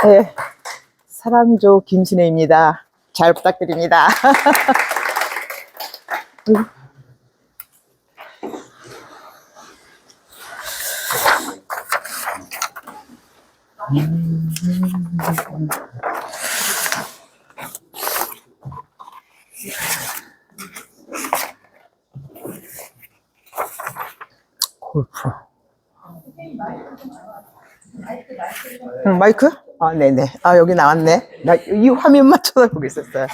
네, 사랑조 김신혜입니다. 잘 부탁드립니다. 골프. 마이크? 아, 네네. 아, 여기 나왔네. 나 이 화면만 쳐다보고 있었어요.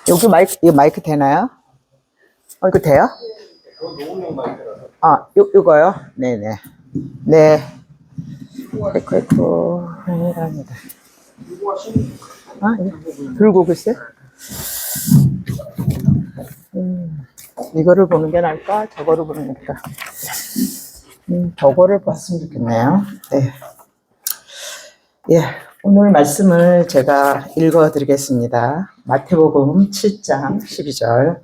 여기 마이크, 이거 마이크 되나요? 이거 돼요? 아, 요거요? 네네. 네. 에코, 아니랍니다. 아, 들고 글쎄? 이거를 보는 게 나을까? 저거를 보는 게 나을까? 저거를 봤으면 좋겠네요. 네. 예, 오늘 말씀을 제가 읽어 드리겠습니다. 마태복음 7장 12절.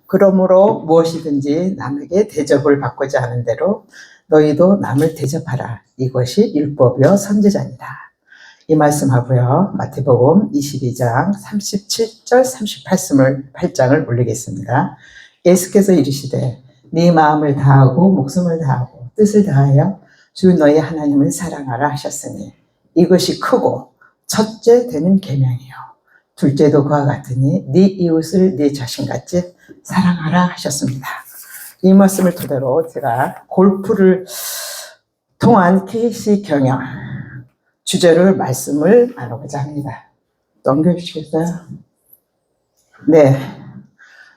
그러므로 무엇이든지 남에게 대접을 받고자 하는 대로 너희도 남을 대접하라. 이것이 율법이요 선지자니라. 이 말씀하고요. 마태복음 22장 37절 38장을 올리겠습니다. 예수께서 이르시되 네 마음을 다하고 목숨을 다하고 뜻을 다하여 주 너희 하나님을 사랑하라 하셨으니 이것이 크고 첫째 되는 계명이요 둘째도 그와 같으니 네 이웃을 네 자신같이 사랑하라 하셨습니다. 이 말씀을 토대로 제가 골프를 통한 KC 경영 주제를 말씀을 나누고자 합니다. 넘겨주시겠어요? 네.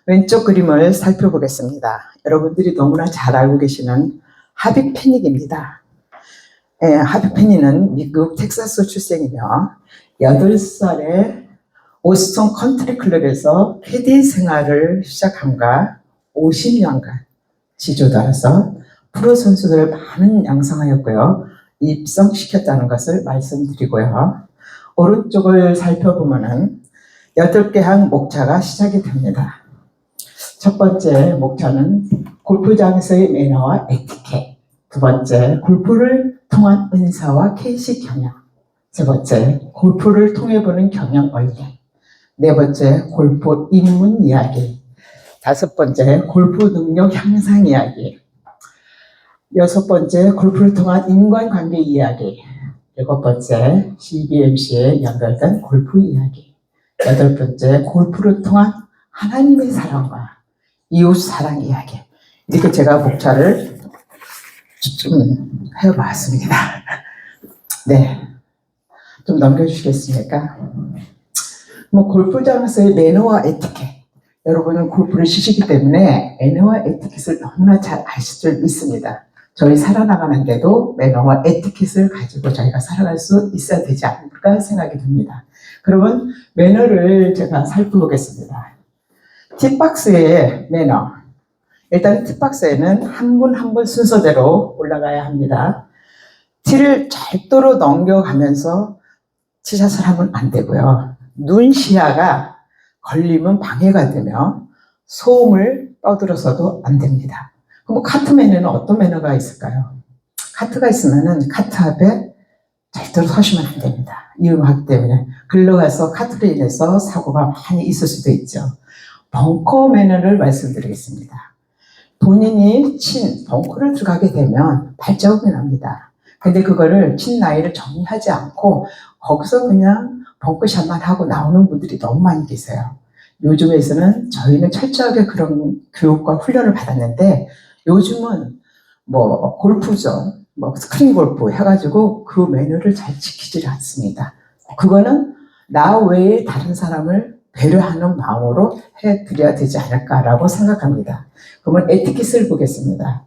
왼쪽 그림을 살펴보겠습니다. 여러분들이 너무나 잘 알고 계시는 하빅 페닉입니다. 예, 하빅 페닉은 미국 텍사스 출생이며 8살에 오스턴 컨트리 클럽에서 캐디 생활을 시작함과 50년간 지조자로서 프로 선수들을 많은 양성하였고요. 입성시켰다는 것을 말씀드리고요. 오른쪽을 살펴보면은 8개 항 목차가 시작이 됩니다. 첫 번째 목차는 골프장에서의 매너와 에티켓. 두 번째, 골프를 통한 은사와 KC 경영. 세 번째, 골프를 통해 보는 경영 원리. 네 번째, 골프 입문 이야기. 다섯 번째, 골프 능력 향상 이야기. 여섯 번째, 골프를 통한 인간관계 이야기. 일곱 번째, CBMC에 연결된 골프 이야기. 여덟 번째, 골프를 통한 하나님의 사랑과 이웃 사랑 이야기. 이렇게 제가 목차를 좀 해봤습니다. 네. 좀 넘겨주시겠습니까? 골프장에서의 매너와 에티켓. 여러분은 골프를 치시기 때문에 매너와 에티켓을 너무나 잘 아실 줄 믿습니다. 저희 살아나가는데도 매너와 에티켓을 가지고 저희가 살아갈 수 있어야 되지 않을까 생각이 듭니다. 그러면 매너를 제가 살펴보겠습니다. 팁박스의 매너. 일단 팁박스에는 한 분 한 분 순서대로 올라가야 합니다. 티를 절도로 넘겨가면서 티샷을 하면 안 되고요. 눈 시야가 걸리면 방해가 되며 소음을 떠들어서도 안 됩니다. 그럼 카트 매너는 어떤 매너가 있을까요? 카트가 있으면은 카트 앞에 절대로 서시면 안 됩니다. 위험하기 때문에 글러가서 카트로 인해서 사고가 많이 있을 수도 있죠. 벙커 매너를 말씀드리겠습니다. 본인이 친 벙커를 들어가게 되면 발자국이 납니다. 근데 그거를 친 나이를 정리하지 않고 거기서 그냥 벙커샷만 하고 나오는 분들이 너무 많이 계세요. 요즘에서는 저희는 철저하게 그런 교육과 훈련을 받았는데 요즘은 골프전, 스크린 골프 해가지고 그 매너를 잘 지키지 않습니다. 그거는 나 외에 다른 사람을 배려하는 마음으로 해드려야 되지 않을까라고 생각합니다. 그러면 에티켓을 보겠습니다.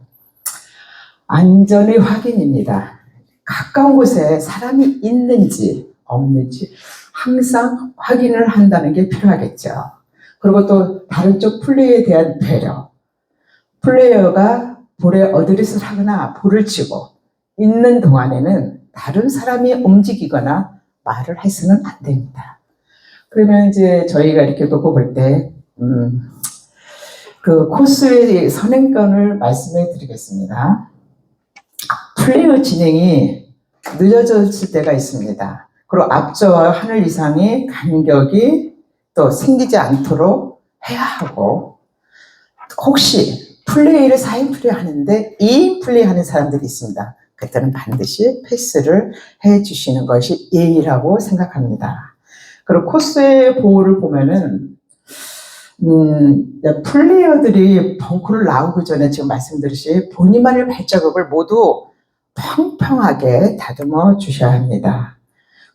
안전의 확인입니다. 가까운 곳에 사람이 있는지 없는지 항상 확인을 한다는 게 필요하겠죠. 그리고 또 다른 쪽 플레이어에 대한 배려. 플레이어가 볼에 어드레스를 하거나 볼을 치고 있는 동안에는 다른 사람이 움직이거나 말을 해서는 안 됩니다. 그러면 이제 저희가 이렇게 놓고 볼 때, 그 코스의 선행권을 말씀해 드리겠습니다. 플레이어 진행이 늦어졌을 때가 있습니다. 그리고 앞저와 하늘 이상의 간격이 또 생기지 않도록 해야 하고, 혹시 플레이를 4인 플레이 하는데 2인 플레이 하는 사람들이 있습니다. 그때는 반드시 패스를 해 주시는 것이 예의라고 생각합니다. 그리고 코스의 보호를 보면은 플레이어들이 벙커를 나오기 전에 지금 말씀드렸듯이 본인만의 발자국을 모두 평평하게 다듬어 주셔야 합니다.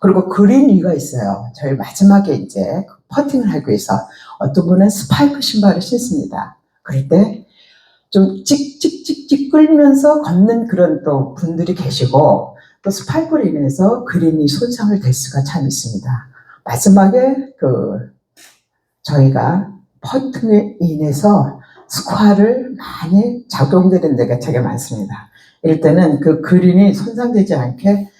그리고 그린 위가 있어요. 저희 마지막에 이제 퍼팅을 하기 위해서 어떤 분은 스파이크 신발을 신습니다. 그럴 때 좀 찍찍찍찍 끌면서 걷는 그런 또 분들이 계시고, 또 스파이크로 인해서 그린이 손상을 될 수가 참 있습니다. 마지막에 저희가 퍼팅에 인해서 스코어를 많이 작용되는 데가 되게 많습니다. 이럴 때는 그 그린이 손상되지 않게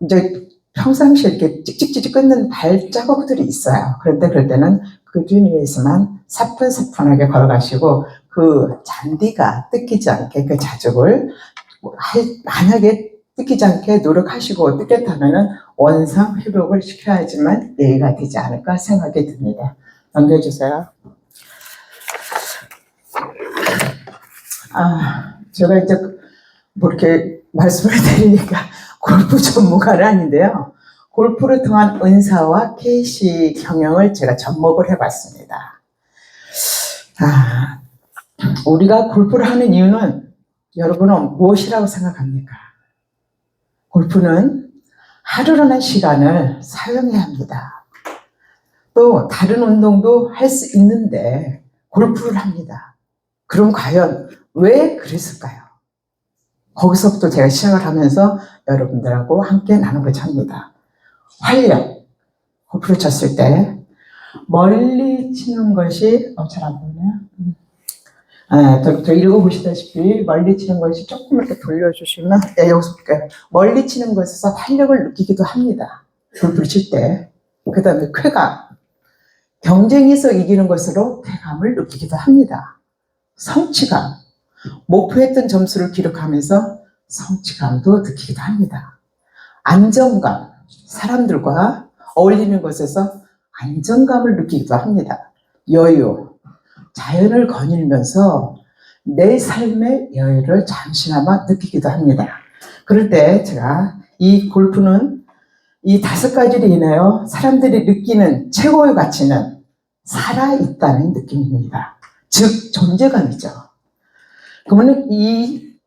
이제 평상시에 이렇게 찍찍찍찍 끊는 발자국들이 있어요. 그럴 때는 그린 위에서만 사뿐사뿐하게 걸어가시고, 그 잔디가 뜯기지 않게 그 자죽을 만약에 뜯기지 않게 노력하시고 뜯겼다면은 원상 회복을 시켜야지만 예의가 되지 않을까 생각이 듭니다. 넘겨주세요. 제가 이제 뭐 이렇게 말씀을 드리니까 골프 전문가는 아닌데요. 골프를 통한 은사와 KC 경영을 제가 접목을 해봤습니다. 우리가 골프를 하는 이유는 여러분은 무엇이라고 생각합니까? 골프는 하루라는 시간을 사용해야 합니다. 또 다른 운동도 할 수 있는데 골프를 합니다. 그럼 과연 왜 그랬을까요? 거기서부터 제가 시작을 하면서 여러분들하고 함께 나누고자 합니다. 활력, 골프를 쳤을 때 멀리 치는 것이 잘 안 보이네요. 더 읽어보시다시피 멀리 치는 것이 조금 이렇게 돌려주시면, 여기서 볼게요. 멀리 치는 것에서 활력을 느끼기도 합니다. 골프를 칠 때. 그 다음에 쾌감, 경쟁에서 이기는 것으로 쾌감을 느끼기도 합니다. 성취감, 목표했던 점수를 기록하면서 성취감도 느끼기도 합니다. 안정감, 사람들과 어울리는 것에서 안정감을 느끼기도 합니다. 여유, 자연을 거닐면서 내 삶의 여유를 잠시나마 느끼기도 합니다. 그럴 때 제가 이 골프는 이 5가지로 인하여 사람들이 느끼는 최고의 가치는 살아있다는 느낌입니다. 즉 존재감이죠. 그러면 이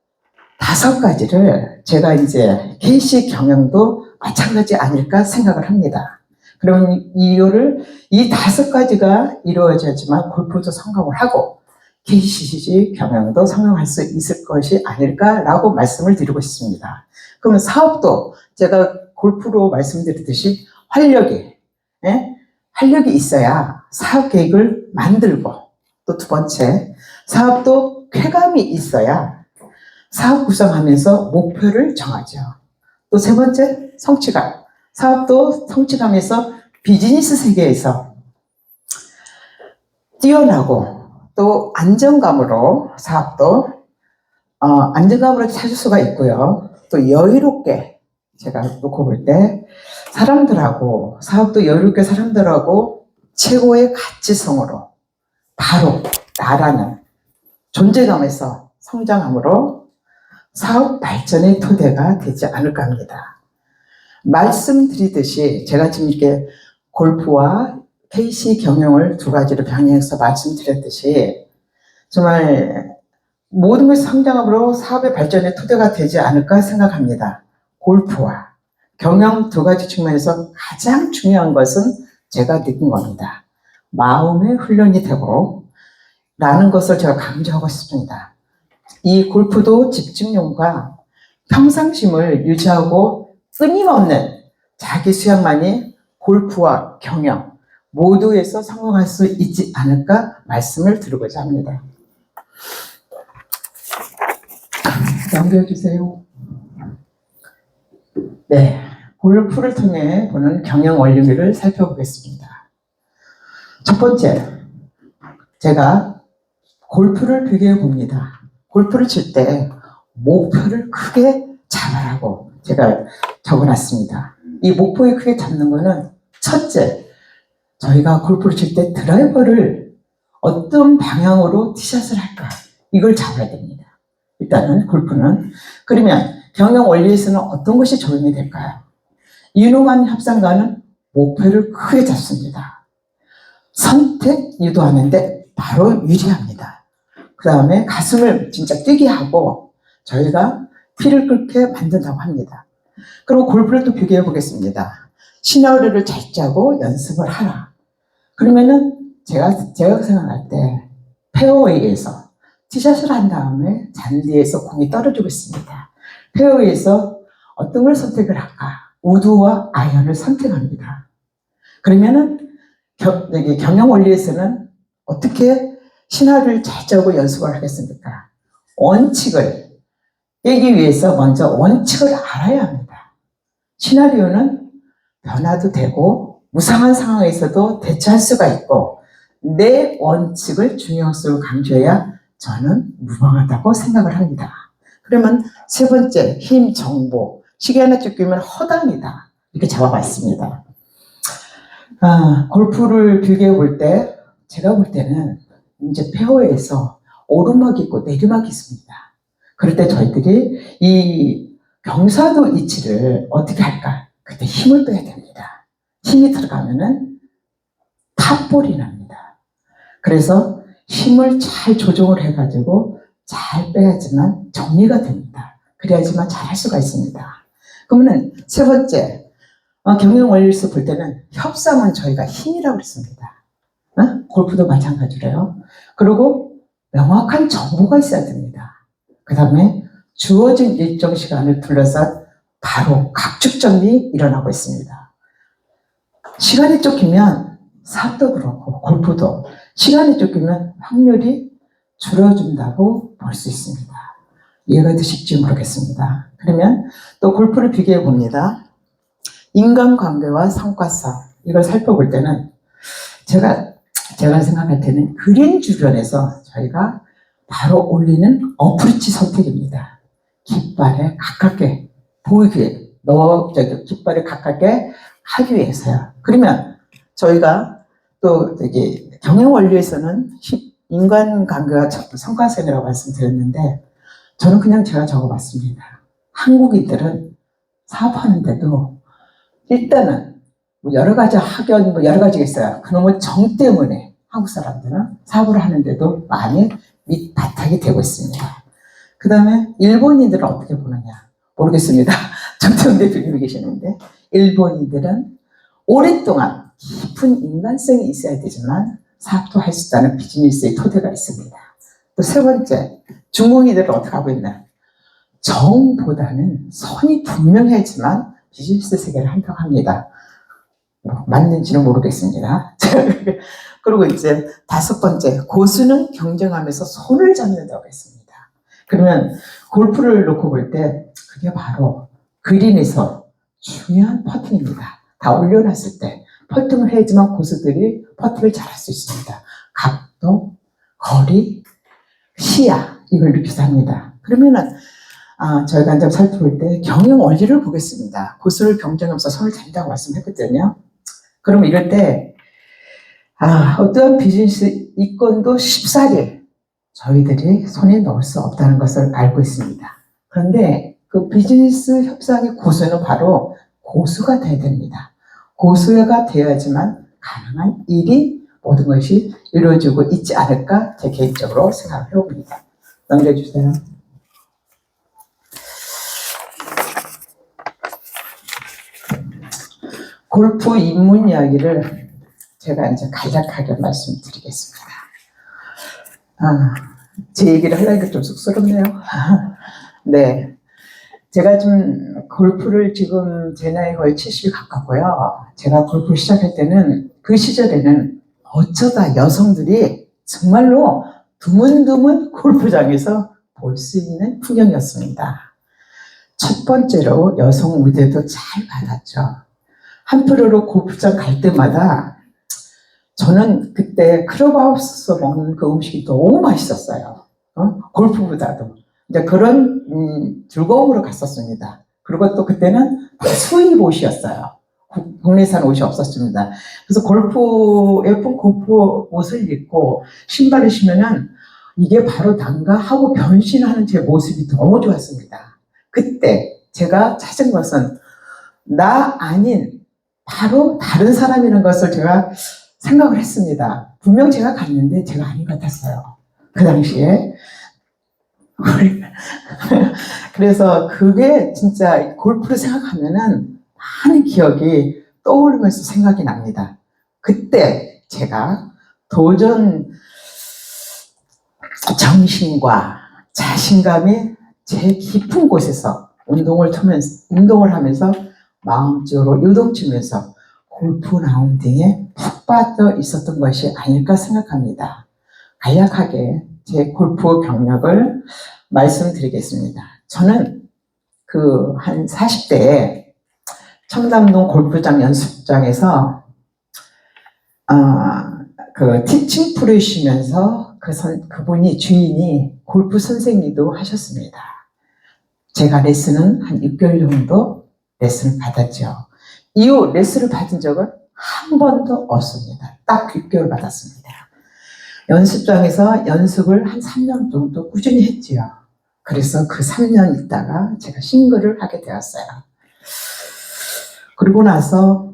5가지를 제가 이제 KC 경영도 마찬가지 아닐까 생각을 합니다. 그러면 이거를 이 5가지가 이루어져야지만 골프도 성공을 하고 KCC 경영도 성공할 수 있을 것이 아닐까라고 말씀을 드리고 싶습니다. 그러면 사업도 제가 골프로 말씀드렸듯이 활력이 있어야 사업 계획을 만들고, 또 2번째, 사업도 쾌감이 있어야 사업 구성하면서 목표를 정하죠. 또 3번째, 성취감. 사업도 성취감에서 비즈니스 세계에서 뛰어나고, 또 안정감으로 사업도 안정감으로 찾을 수가 있고요. 또 여유롭게, 제가 놓고 볼 때 사람들하고, 사업도 여유롭게 사람들하고 최고의 가치성으로 바로 나라는 존재감에서 성장함으로 사업 발전의 토대가 되지 않을까 합니다. 말씀드리듯이 제가 지금 이렇게 골프와 KC 경영을 2가지로 병행해서 말씀드렸듯이 정말 모든 것이 성장함으로 사업의 발전의 토대가 되지 않을까 생각합니다. 골프와 경영 2가지 측면에서 가장 중요한 것은 제가 느낀 겁니다. 마음의 훈련이 되고 라는 것을 제가 강조하고 싶습니다. 이 골프도 집중력과 평상심을 유지하고 끊임없는 자기 수양만이 골프와 경영 모두에서 성공할 수 있지 않을까 말씀을 드리고자 합니다. 넘겨주세요. 네, 골프를 통해 보는 경영 원리를 살펴보겠습니다. 첫 번째, 제가 골프를 비교해 봅니다. 골프를 칠 때 목표를 크게 잡으라고 제가 적어놨습니다. 이 목표를 크게 잡는 거는 첫째, 저희가 골프를 칠 때 드라이버를 어떤 방향으로 티샷을 할까 이걸 잡아야 됩니다. 일단은 골프는. 그러면 경영 원리에서는 어떤 것이 적용이 될까요? 유능한 협상가는 목표를 크게 잡습니다. 선택 유도하는데 바로 유리합니다. 그 다음에 가슴을 진짜 뛰게 하고 저희가 피를 끓게 만든다고 합니다. 그리고 골프를 또 비교해 보겠습니다. 시나리오를 잘 짜고 연습을 하라. 그러면은 제가 생각할 때 페어웨이에서 티샷을 한 다음에 잔디에서 공이 떨어지고 있습니다. 페어웨이에서 어떤 걸 선택을 할까? 우드와 아이언을 선택합니다. 그러면은 경영 원리에서는 어떻게 시나리오를 잘 짜고 연습을 하겠습니까? 원칙을 깨기 위해서 먼저 원칙을 알아야 합니다. 시나리오는 변화도 되고 무상한 상황에서도 대처할 수가 있고 내 원칙을 중요성을 강조해야 저는 무방하다고 생각을 합니다. 그러면 세 번째, 힘 정보. 시계 하나 쫓기면 허당이다. 이렇게 잡아봤습니다. 골프를 비교해 볼 때, 제가 볼 때는 이제 페어웨이에서 오르막이 있고 내리막이 있습니다. 그럴 때 저희들이 이 경사도 위치를 어떻게 할까? 그때 힘을 빼야 됩니다. 힘이 들어가면은 탑볼이 납니다. 그래서 힘을 잘 조정을 해가지고 잘 빼야지만 정리가 됩니다. 그래야지만 잘할 수가 있습니다. 그러면 세 번째, 경영 원리에서 볼 때는 협상은 저희가 힘이라고 그랬습니다. 골프도 마찬가지로요. 그리고 명확한 정보가 있어야 됩니다. 그 다음에 주어진 일정 시간을 둘러싼 바로 각축점이 일어나고 있습니다. 시간이 쫓기면 사업도 그렇고 골프도 시간이 쫓기면 확률이 줄어든다고 볼 수 있습니다. 이해가 되실지 모르겠습니다. 그러면 또 골프를 비교해 봅니다. 인간관계와 성과성 이걸 살펴볼 때는 제가 생각할 때는 그린 주변에서 저희가 바로 올리는 어프로치 선택입니다. 깃발에 가깝게 보이게 깃발에 가깝게 하기 위해서요. 그러면 저희가 또 경영 원리에서는 인간관계와 성과성이라고 말씀드렸는데 저는 그냥 제가 적어봤습니다. 한국인들은 사업하는데도 일단은 여러 가지 학연 여러 가지가 있어요. 그놈의 정 때문에 한국 사람들은 사업을 하는데도 많이 밑바닥이 되고 있습니다. 그 다음에 일본인들은 어떻게 보느냐 모르겠습니다. 정태훈 대표님이 계시는데 일본인들은 오랫동안 깊은 인간성이 있어야 되지만 사업도 할 수 있다는 비즈니스의 토대가 있습니다. 또 세 번째, 중국인들은 어떻게 하고 있나? 정보다는 선이 분명해야지만 비즈니스 세계를 한다고 합니다. 맞는지는 모르겠습니다. 그리고 이제 다섯 번째, 고수는 경쟁하면서 손을 잡는다고 했습니다. 그러면 골프를 놓고 볼 때 그게 바로 그린에서 중요한 퍼팅입니다. 다 올려놨을 때 퍼팅을 해야지만 고수들이 퍼팅을 잘할 수 있습니다. 각도, 거리, 시야 이걸 느껴서 합니다. 그러면은 저희가 이제 살펴볼 때 경영 원리를 보겠습니다. 고수를 경쟁하면서 손을 잡는다고 말씀했거든요. 그럼 이럴 때 어떠한 비즈니스 이권도 쉽사리 저희들이 손에 넣을 수 없다는 것을 알고 있습니다. 그런데 그 비즈니스 협상의 고수는 바로 고수가 돼야 됩니다. 고수가 되어야지만 가능한 일이 모든 것이 이루어지고 있지 않을까 제 개인적으로 생각을 해봅니다. 넘겨주세요. 골프 입문 이야기를 제가 이제 간략하게 말씀드리겠습니다. 제 얘기를 하려니까 좀 쑥스럽네요. 네. 제가 좀 골프를 지금 제 나이 거의 70이 가깝고요. 제가 골프를 시작할 때는 그 시절에는 어쩌다 여성들이 정말로 드문드문 골프장에서 볼 수 있는 풍경이었습니다. 첫 번째로 여성 무대도 잘 받았죠. 한편으로 골프장 갈 때마다 저는 그때 클럽하우스에서 먹는 그 음식이 너무 맛있었어요. 골프보다도. 이제 그런 즐거움으로 갔었습니다. 그리고 또 그때는 수입 옷이었어요. 국내산 옷이 없었습니다. 그래서 예쁜 골프 옷을 입고 신발을 신으면은 이게 바로 난가 하고 변신하는 제 모습이 너무 좋았습니다. 그때 제가 찾은 것은 나 아닌 바로 다른 사람이라는 것을 제가 생각을 했습니다. 분명 제가 갔는데 제가 아닌 것 같았어요. 그 당시에. 그래서 그게 진짜 골프를 생각하면은 많은 기억이 떠오르면서 생각이 납니다. 그때 제가 도전 정신과 자신감이 제 깊은 곳에서 운동을 하면서 마음적으로 요동치면서 골프 라운딩에 푹 빠져 있었던 것이 아닐까 생각합니다. 간략하게 제 골프 경력을 말씀드리겠습니다. 저는 한 40대에 청담동 골프장 연습장에서 티칭 프로이시면서 그분이 주인이 골프 선생님도 하셨습니다. 제가 레슨은 한 6개월 정도 레슨을 받았죠. 이후 레슨을 받은 적은 한 번도 없습니다. 딱 6개월 받았습니다. 연습장에서 연습을 한 3년 정도 꾸준히 했지요. 그래서 그 3년 있다가 제가 싱글을 하게 되었어요. 그리고 나서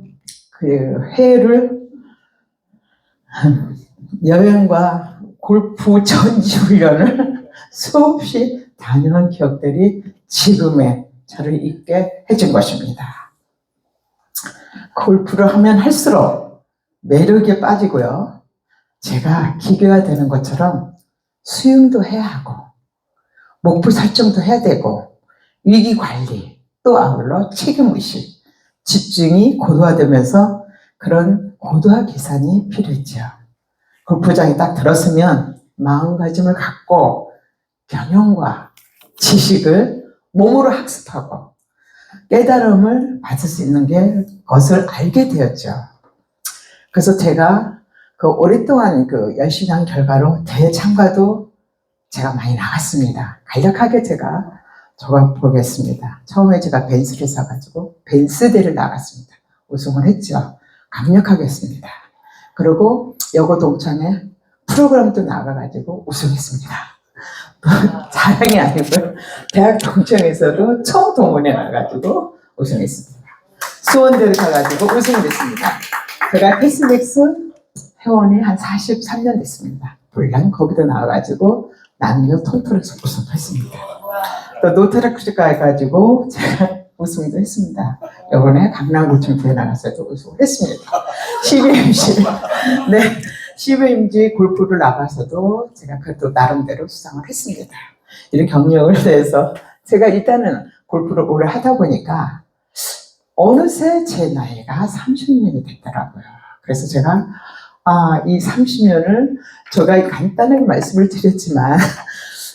해외를 여행과 골프 전지훈련을 수없이 다녀온 기억들이 지금의 저를 있게 해준 것입니다. 골프를 하면 할수록 매력에 빠지고요. 제가 기계화되는 것처럼 수영도 해야 하고 목표 설정도 해야 되고 위기관리 또 아울러 책임의식 집중이 고도화되면서 그런 고도화 계산이 필요했죠. 골프장에 딱 들었으면 마음가짐을 갖고 경영과 지식을 몸으로 학습하고 깨달음을 받을 수 있는 것을 알게 되었죠. 그래서 제가 오랫동안 열심히 한 결과로 대회 참가도 제가 많이 나갔습니다. 간략하게 제가 적어보겠습니다. 처음에 제가 벤츠를 사가지고 벤츠대를 나갔습니다. 우승을 했죠. 강력하게 했습니다. 그리고 여고 동창회 프로그램도 나가가지고 우승했습니다. 자랑이 아니고요. 대학 동창회에서도 처음 동문회 나가가지고 우승했습니다. 수원대를 가가지고 우승을 했습니다. 제가 패스맥스 회원이 한 43년 됐습니다. 물론 거기도 나와가지고 남녀 통틀어서 우승했습니다. 또 노트라크를 가가지고 제가 우승도 했습니다. 이번에 강남구청 대회 나가서도 우승을 했습니다. CBMG 네, CBMG 골프를 나가서도 제가 그것도 나름대로 수상을 했습니다. 이런 경력을 내서 제가 일단은 골프를 오래 하다 보니까 어느새 제 나이가 30년이 됐더라고요. 그래서 제가 이 30년을 제가 간단하게 말씀을 드렸지만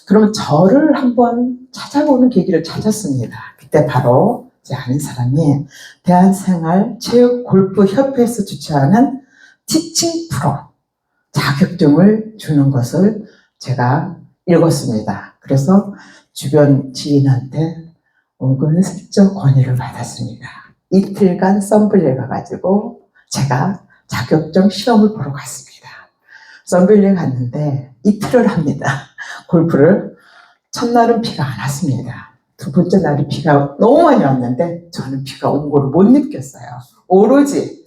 그러면 저를 한번 찾아보는 계기를 찾았습니다. 그때 바로 제 아는 사람이 대한생활체육골프협회에서 주최하는 티칭 프로 자격증을 주는 것을 제가 읽었습니다. 그래서 주변 지인한테 은근슬쩍 권유를 받았습니다. 이틀간 썸블리에 가가지고 제가 자격증 시험을 보러 갔습니다. 썸블리에 갔는데 이틀을 합니다. 골프를. 첫날은 비가 안 왔습니다. 두 번째 날이 비가 너무 많이 왔는데 저는 비가 온 걸 못 느꼈어요. 오로지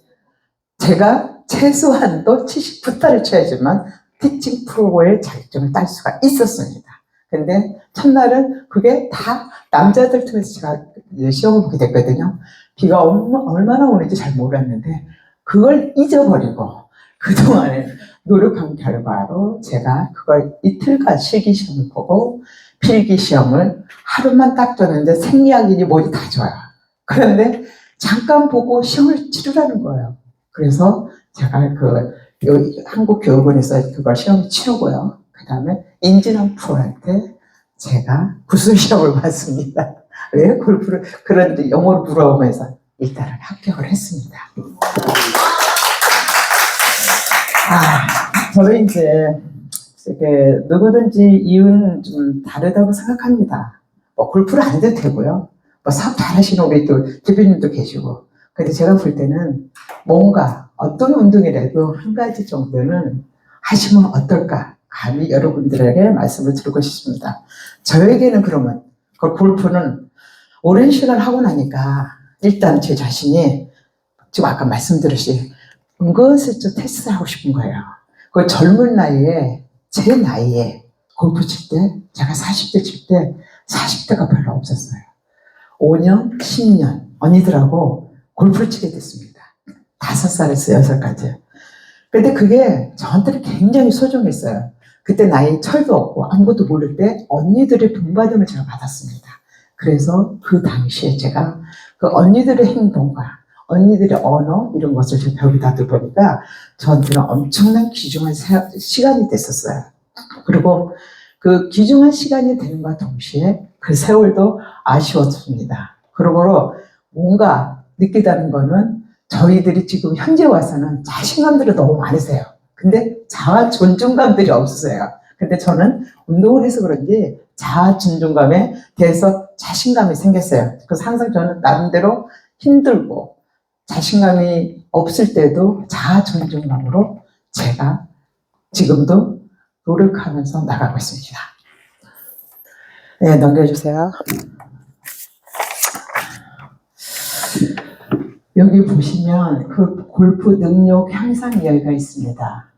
제가 최소한도 70부터를 쳐야지만 티칭 프로의 자격증을 딸 수가 있었습니다. 근데 첫날은 그게 다 남자들 통해서 제가 시험을 보게 됐거든요. 비가 얼마나 오는지 잘 몰랐는데 그걸 잊어버리고 그동안에 노력한 결과로 제가 그걸 이틀간 실기시험을 보고 필기시험을 하루만 딱 줬는데 생리학이니 뭐니 다 좋아요. 그런데 잠깐 보고 시험을 치르라는 거예요. 그래서 제가 한국교육원에서 그걸 시험을 치르고요. 그 다음에 임진환 프로한테 제가 구술시험을 봤습니다. 왜? 골프를, 그런데 영어를 물어보면서 일단은 합격을 했습니다. 저는 이제 이게 누구든지 이유는 좀 다르다고 생각합니다. 뭐 골프를 안 해도 되고요. 뭐 사업 잘하시는 우리 또 대표님도 계시고. 근데 제가 볼 때는 뭔가 어떤 운동이라도 한 가지 정도는 하시면 어떨까? 감히 여러분들에게 말씀을 드리고 싶습니다. 저에게는 그러면 그 골프는 오랜 시간 하고 나니까 일단 제 자신이 지금 아까 말씀드렸듯이 은근슬쩍 테스트를 하고 싶은 거예요. 그 젊은 나이에 제 나이에 골프 칠 때 제가 40대 칠 때 40대가 별로 없었어요. 5년, 10년 언니들하고 골프를 치게 됐습니다. 5살에서 6살까지. 근데 그게 저한테는 굉장히 소중했어요. 그때 나이 철도 없고 아무것도 모를 때 언니들의 본받음을 제가 받았습니다. 그래서 그 당시에 제가 그 언니들의 행동과 언니들의 언어 이런 것을 제가 배우다 보니까 저한테는 엄청난 귀중한 시간이 됐었어요. 그리고 그 귀중한 시간이 되는과 동시에 그 세월도 아쉬웠습니다. 그러므로 뭔가 느끼다는 거는 저희들이 지금 현재 와서는 자신감들이 너무 많으세요. 근데 자아 존중감들이 없으세요. 근데 저는 운동을 해서 그런지 자아 존중감에 대해서 자신감이 생겼어요. 그래서 항상 저는 나름대로 힘들고 자신감이 없을 때도 자아 존중감으로 제가 지금도 노력하면서 나가고 있습니다. 네, 넘겨주세요. 여기 보시면 그 골프 능력 향상 이야기가 있습니다.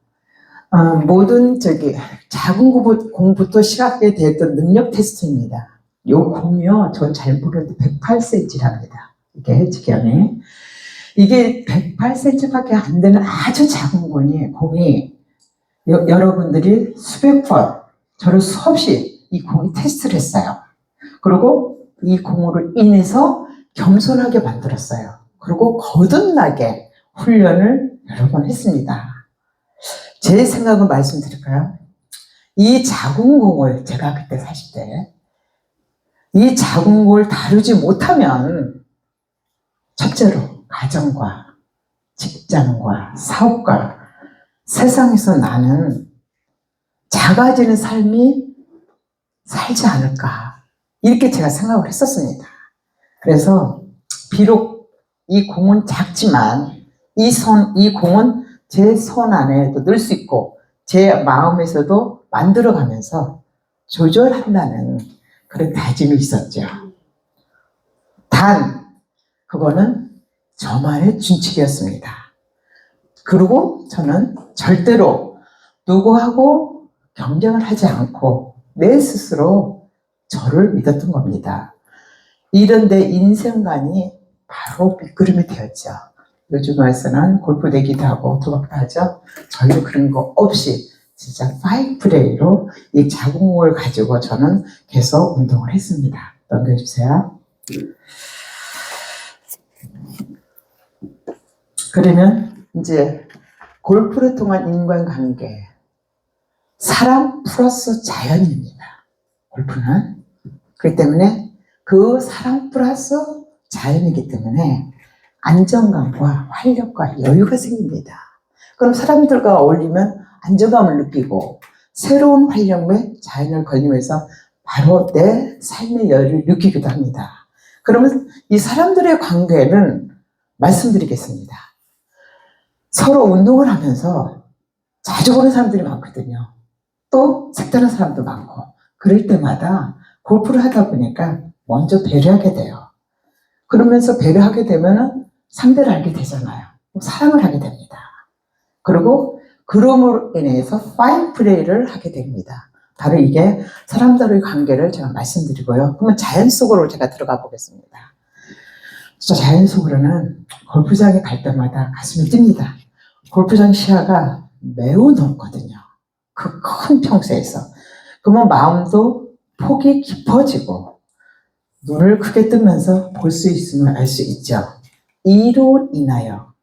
모든 작은 공부터 시작하게 됐던 능력 테스트입니다. 요 공이요, 전 잘 모르는데 108cm랍니다. 이게 지경이. 이게 108cm밖에 안 되는 아주 작은 공이 여러분들이 수백 번 저를 수없이 이 공이 테스트를 했어요. 그리고 이 공으로 인해서 겸손하게 만들었어요. 그리고 거듭나게 훈련을 여러 번 했습니다. 제 생각을 말씀드릴까요? 이 작은 공을 제가 그때 40대 이 작은 공을 다루지 못하면 첫째로 가정과 직장과 사업과 세상에서 나는 작아지는 삶이 살지 않을까 이렇게 제가 생각을 했었습니다. 그래서 비록 이 공은 작지만 이 공은 제 손 안에도 넣을 수 있고 제 마음에서도 만들어가면서 조절한다는 그런 다짐이 있었죠. 단 그거는 저만의 준칙이었습니다. 그리고 저는 절대로 누구하고 경쟁을 하지 않고 내 스스로 저를 믿었던 겁니다. 이런데 인생관이 바로 밑그림이 되었죠. 요즘 와서는 골프 내기도 하고 도박도 하죠. 저희도 그런 거 없이 진짜 파인플레이로 이 작은 공을 가지고 저는 계속 운동을 했습니다. 넘겨주세요. 그러면 이제 골프를 통한 인간관계, 사람 플러스 자연입니다. 골프는. 그렇기 때문에 그 사람 플러스 자연이기 때문에 안정감과 활력과 여유가 생깁니다. 그럼 사람들과 어울리면 안정감을 느끼고 새로운 활력에 자연을 걸리면서 바로 내 삶의 여유를 느끼기도 합니다. 그러면 이 사람들의 관계는 말씀드리겠습니다. 서로 운동을 하면서 자주 보는 사람들이 많거든요. 또 색다른 사람도 많고 그럴 때마다 골프를 하다 보니까 먼저 배려하게 돼요. 그러면서 배려하게 되면 상대를 알게 되잖아요. 사랑을 하게 됩니다. 그리고 그럼으로 인해서 파인 플레이를 하게 됩니다. 바로 이게 사람들의 관계를 제가 말씀드리고요. 그러면 자연 속으로 제가 들어가 보겠습니다. 자연 속으로는 골프장에 갈 때마다 가슴이 뜁니다. 골프장 시야가 매우 넓거든요. 그 큰 평수에서. 그러면 마음도 폭이 깊어지고 눈을 크게 뜨면서 볼 수 있음을 알 수 있죠. 이로 인하여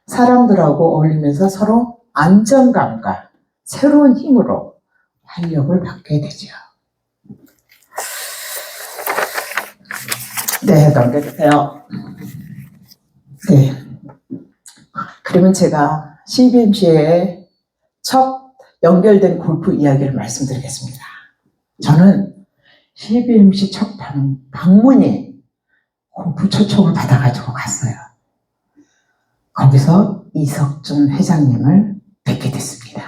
사람들하고 어울리면서 서로 안정감과 새로운 힘으로 활력을 받게 되죠. 네, 넘겨주세요. 네. 그러면 제가 CBMC의 첫 연결된 골프 이야기를 말씀드리겠습니다. 저는 CBMC 첫 방문이 골프 초청을 받아가지고 갔어요. 거기서 이석준 회장님을 뵙게 됐습니다.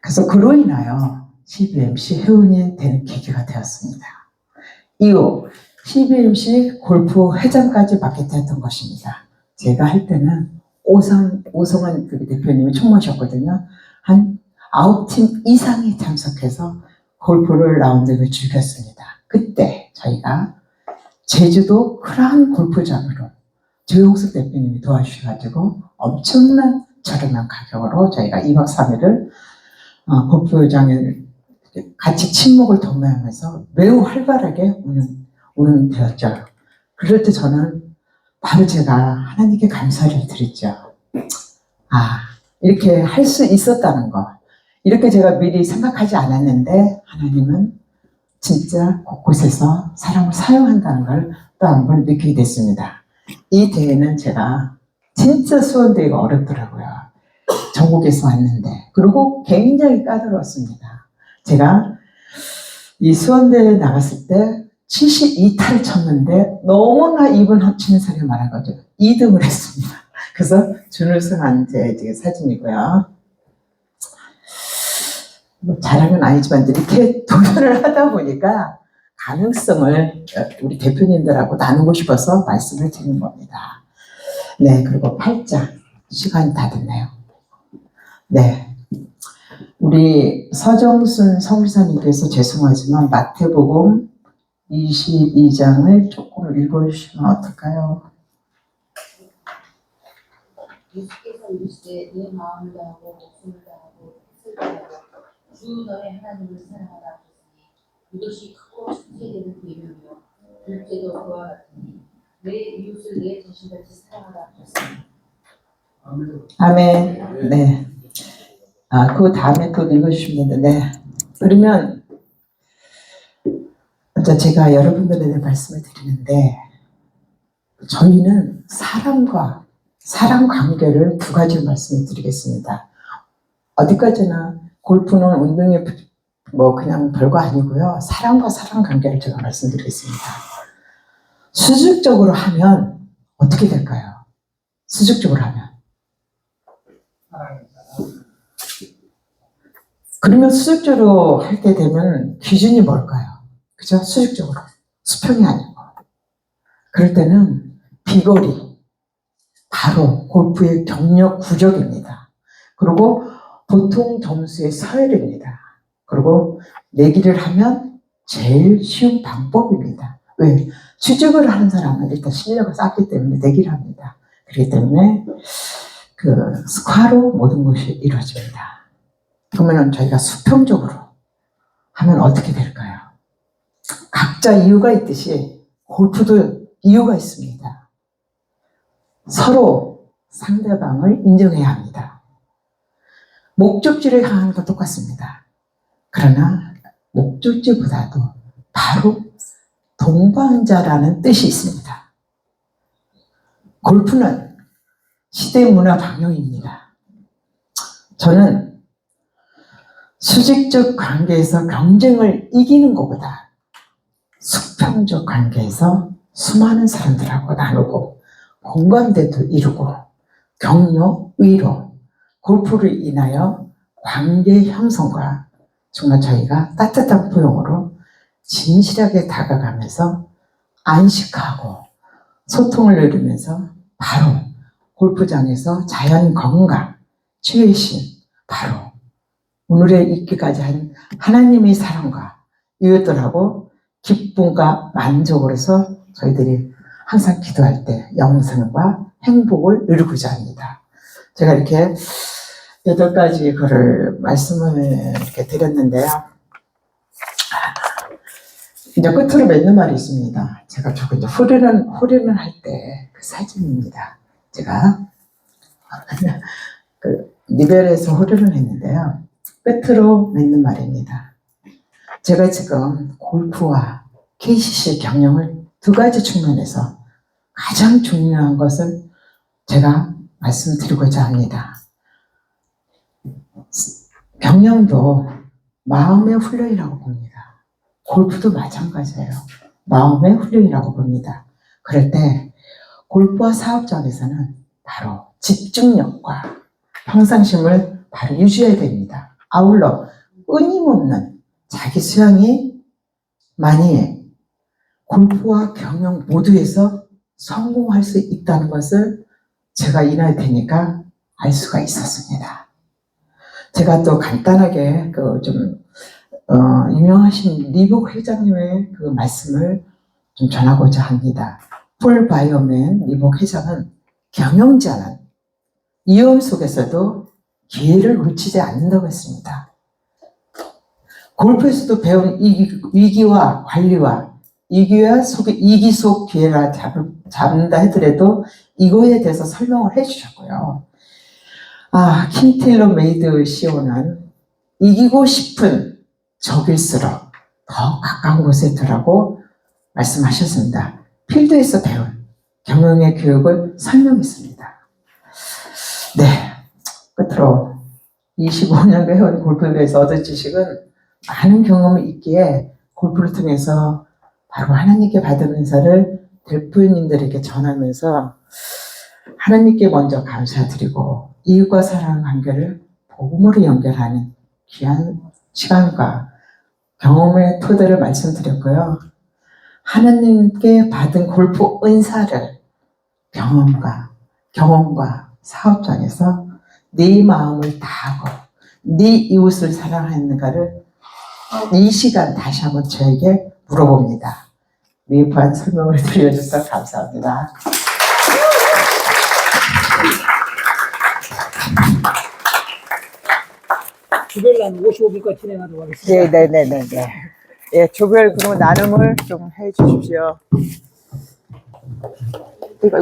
그래서 그로 인하여 CBMC 회원이 되는 계기가 되었습니다. 이후 CBMC 골프 회장까지 맡게 되었던 것입니다. 제가 할 때는 오성환 대표님이 총무셨거든요. 한 9팀 이상이 참석해서 골프를 라운드를 즐겼습니다. 그때 저희가 제주도 크라운 골프장으로 조용숙 대표님이 도와주셔가지고 엄청난 저렴한 가격으로 저희가 2박 3일을 골프장에 같이 친목을 도모하면서 매우 활발하게 운영되었죠. 그럴 때 저는 바로 제가 하나님께 감사를 드렸죠. 이렇게 할 수 있었다는 거. 이렇게 제가 미리 생각하지 않았는데 하나님은 진짜 곳곳에서 사람을 사용한다는 걸 또 한 번 느끼게 됐습니다. 이 대회는 제가 진짜 수원대회가 어렵더라고요. 전국에서 왔는데. 그리고 굉장히 까다로웠습니다. 제가 이 수원대회 나갔을 때 72타를 쳤는데 너무나 입은 합치는 소리가 많아가지고 2등을 했습니다. 그래서 준우승한 제 사진이고요. 뭐 자랑은 아니지만 이렇게 도전을 하다 보니까 가능성을 우리 대표님들하고 나누고 싶어서 말씀을 드리는 겁니다. 네, 그리고 8장 시간이 다 됐네요. 네, 우리 서정순 성리사님께서 죄송하지만 마태복음 22장을 조금 읽어주시면 어떨까요? 예수께서 이르시되 내 마음을 다하고 목숨을 다하고 뜻을 다하고 주 너의 하나님을 사랑하라 하셨으니 이것이 크고 숙제되는 계명이요 둘째도 그와 같으니 내 이웃을 내 자신같이 사랑하라 하셨으니. 아멘. 네. 그 다음에 또 읽어주시면 되는데, 네. 그러면 제가 여러분들에게 말씀을 드리는데, 저희는 사람 관계를 두 가지로 말씀을 드리겠습니다. 어디까지나 골프는 운동이 뭐 그냥 별거 아니고요. 사람과 사람 관계를 제가 말씀드리겠습니다. 수직적으로 하면 어떻게 될까요? 수직적으로 하면. 그러면 수직적으로 할 때 되면 기준이 뭘까요? 그죠? 수직적으로. 수평이 아니고. 그럴 때는 비거리. 바로 골프의 경력 구적입니다. 그리고 보통 점수의 서열입니다. 그리고 내기를 하면 제일 쉬운 방법입니다. 왜? 취직을 하는 사람은 일단 실력을 쌓기 때문에 내기를 합니다. 그렇기 때문에 그 스코어로 모든 것이 이루어집니다. 그러면 저희가 수평적으로 하면 어떻게 될까요? 각자 이유가 있듯이 골프도 이유가 있습니다. 서로 상대방을 인정해야 합니다. 목적지를 향하는 건 똑같습니다. 그러나 목적지보다도 바로 동반자라는 뜻이 있습니다. 골프는 시대 문화 방향입니다. 저는 수직적 관계에서 경쟁을 이기는 것보다 수평적 관계에서 수많은 사람들하고 나누고 공감대도 이루고 격려, 위로, 골프를 인하여 관계 형성과 정말 저희가 따뜻한 포용으로 진실하게 다가가면서 안식하고 소통을 누리면서 바로 골프장에서 자연 건강, 최신, 바로 오늘에 있기까지 한 하나님의 사랑과 이웃들하고 기쁨과 만족으로서 저희들이 항상 기도할 때 영생과 행복을 누리고자 합니다. 제가 이렇게 8가지 글을 말씀을 이렇게 드렸는데요. 이제 끝으로 맺는 말이 있습니다. 제가 조금 이제 후련을 할 때 그 사진입니다. 제가 그 리벨에서 후련을 했는데요. 끝으로 맺는 말입니다. 제가 지금 골프와 KCC 경영을 2가지 측면에서 가장 중요한 것을 제가 말씀드리고자 합니다. 경영도 마음의 훈련이라고 봅니다. 골프도 마찬가지예요. 마음의 훈련이라고 봅니다. 그럴 때 골프와 사업장에서는 바로 집중력과 평상심을 바로 유지해야 됩니다. 아울러 끊임없는 자기 수양이 만약에 골프와 경영 모두에서 성공할 수 있다는 것을 제가 이 나이 되니까 알 수가 있었습니다. 제가 또 간단하게 유명하신 리복 회장님의 그 말씀을 좀 전하고자 합니다. 폴 바이어맨 리복 회장은 경영자는 위험 속에서도 기회를 놓치지 않는다고 했습니다. 골프에서도 배운 위기와 관리와 위기 속 기회를 잡는다 하더라도 이거에 대해서 설명을 해주셨고요. 킴 테일러 메이드 CEO는 이기고 싶은 적일수록 더 가까운 곳에 두라고 말씀하셨습니다. 필드에서 배운 경영의 교육을 설명했습니다. 네, 끝으로 25년간 해온 골프에 대해서 얻은 지식은 많은 경험이 있기에 골프를 통해서 바로 하나님께 받은 은사를 대표님들에게 전하면서 하나님께 먼저 감사드리고 이웃과 사랑하는 관계를 복음으로 연결하는 귀한 시간과 경험의 토대를 말씀드렸고요. 하나님께 받은 골프 은사를 경험과 사업장에서 네 마음을 다하고 네 이웃을 사랑하는가를 이 시간 다시 한번 저에게 물어봅니다. 미흡한 설명을 들려주셔서 감사합니다. 주별난 55분까지 진행하도록 하겠습니다. 네네네네. 예, 조별 그럼 나눔을 좀 해주십시오. 이거.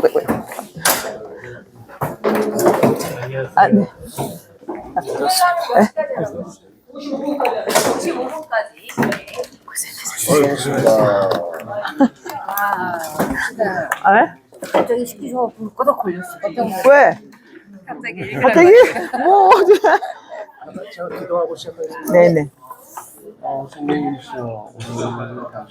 네. 55분까지. 갑자기 식기세가 불 꺼덕 걸렸어. 왜? 갑자기? 뭐? 제가 기도하고 시작하겠습니다. 네네. 성령님이시여 오늘